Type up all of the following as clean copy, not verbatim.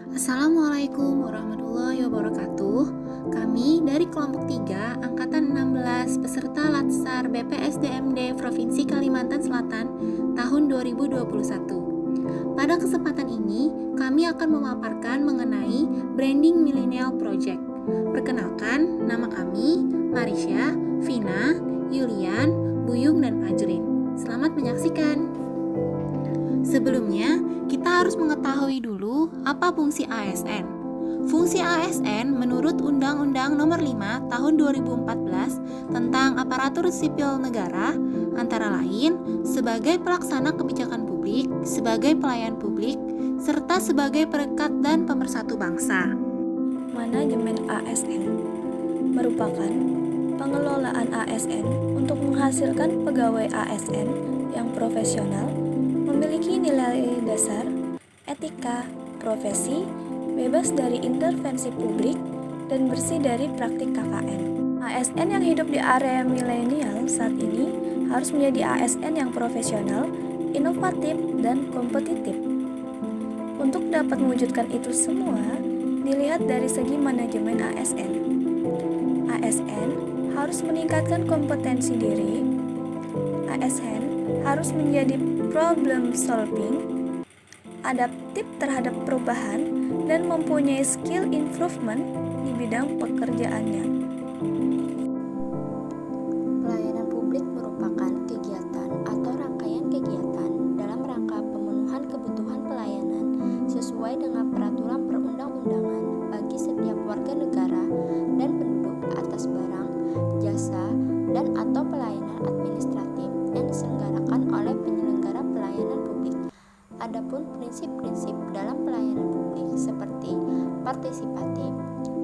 Assalamualaikum warahmatullahi wabarakatuh. Kami dari kelompok 3 Angkatan 16 peserta Latsar BPSDMD Provinsi Kalimantan Selatan tahun 2021. Pada kesempatan ini, kami akan memaparkan mengenai Branding Millennial Project. Perkenalkan, nama kami Marisha, Vina, Yulian, Buyung, dan Fajrin. Selamat menyaksikan. Sebelumnya, kita harus mengetahui dulu apa fungsi ASN. Fungsi ASN menurut Undang-Undang Nomor 5 Tahun 2014 tentang Aparatur Sipil Negara antara lain sebagai pelaksana kebijakan publik, sebagai pelayan publik, serta sebagai perekat dan pemersatu bangsa. Manajemen ASN merupakan pengelolaan ASN untuk menghasilkan pegawai ASN yang profesional, memiliki nilai dasar, etika, profesi, bebas dari intervensi publik, dan bersih dari praktik KKN. ASN yang hidup di area milenial saat ini harus menjadi ASN yang profesional, inovatif, dan kompetitif. Untuk dapat mewujudkan itu semua, dilihat dari segi manajemen ASN. ASN harus meningkatkan kompetensi diri. ASN harus menjadi problem solving, adaptif terhadap perubahan, dan mempunyai skill improvement di bidang pekerjaannya. Pelayanan publik merupakan kegiatan atau rangkaian kegiatan dalam rangka pemenuhan kebutuhan pelayanan sesuai dengan peraturan perundang-undangan bagi setiap warga negara dan penduduk atas barang, jasa, dan atau pelayanan administratif yang diselenggarakan oleh penyelenggara pelayanan publik. Adapun prinsip-prinsip dalam pelayanan publik seperti partisipatif,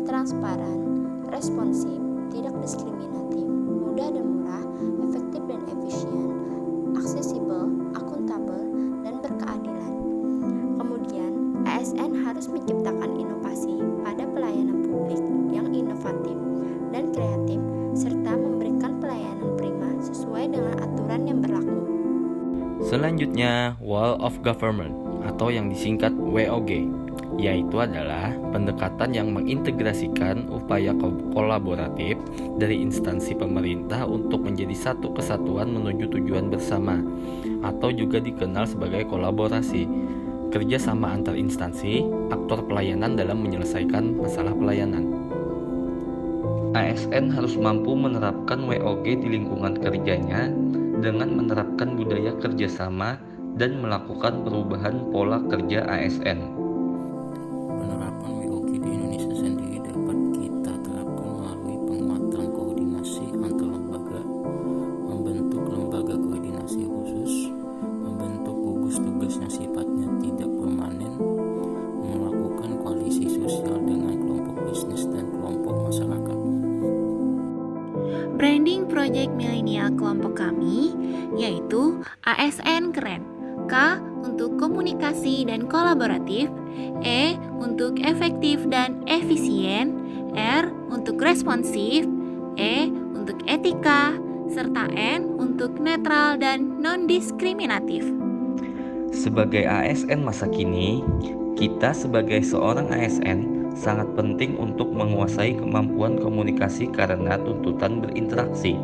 transparan, responsif, tidak diskriminatif, mudah dan murah, efektif dan efisien, aksesibel, akuntabel, dan berkeadilan. Kemudian, ASN harus menciptakan inovasi pada pelayanan publik yang inovatif dan kreatif, serta memberikan pelayanan prima sesuai dengan aturan yang berlaku. Selanjutnya, Wall of Government atau yang disingkat WOG, yaitu adalah pendekatan yang mengintegrasikan upaya kolaboratif dari instansi pemerintah untuk menjadi satu kesatuan menuju tujuan bersama, atau juga dikenal sebagai kolaborasi, kerjasama antar instansi, aktor pelayanan dalam menyelesaikan masalah pelayanan. ASN harus mampu menerapkan WOG di lingkungan kerjanya dengan menerapkan budaya kerjasama dan melakukan perubahan pola kerja ASN. Penerapan WOG di Indonesia sendiri dapat kita terapkan melalui penguatan koordinasi antar lembaga, membentuk lembaga koordinasi khusus, membentuk gugus tugas yang sifatnya tidak permanen, melakukan koalisi sosial dengan kelompok bisnis dan kelompok masyarakat. Branding Project Millennial kelompok kami yaitu ASN Keren. K untuk komunikasi dan kolaboratif, E untuk efektif dan efisien, R untuk responsif, E untuk etika, serta N untuk netral dan non-diskriminatif. Sebagai ASN masa kini, kita sebagai seorang ASN sangat penting untuk menguasai kemampuan komunikasi karena tuntutan berinteraksi.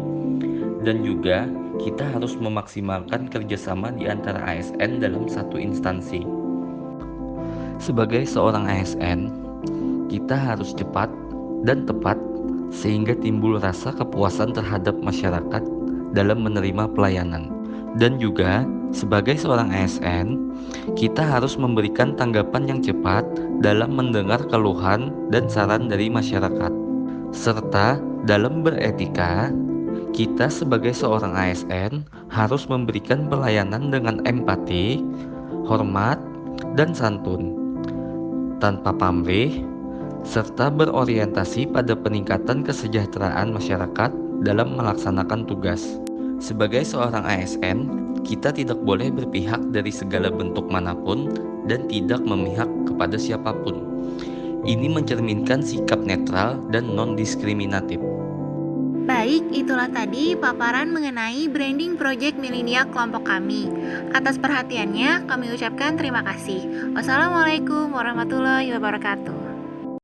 Dan juga kita harus memaksimalkan kerjasama di antara ASN dalam satu instansi. Sebagai seorang ASN, kita harus cepat dan tepat sehingga timbul rasa kepuasan terhadap masyarakat dalam menerima pelayanan. Dan juga sebagai seorang ASN, kita harus memberikan tanggapan yang cepat dalam mendengar keluhan dan saran dari masyarakat. Serta dalam beretika, kita sebagai seorang ASN harus memberikan pelayanan dengan empati, hormat, dan santun, tanpa pamrih, serta berorientasi pada peningkatan kesejahteraan masyarakat dalam melaksanakan tugas. Sebagai seorang ASN, kita tidak boleh berpihak dari segala bentuk manapun dan tidak memihak kepada siapapun. Ini mencerminkan sikap netral dan non-diskriminatif. Baik, itulah tadi paparan mengenai branding project milenial kelompok kami. Atas perhatiannya, kami ucapkan terima kasih. Wassalamualaikum warahmatullahi wabarakatuh.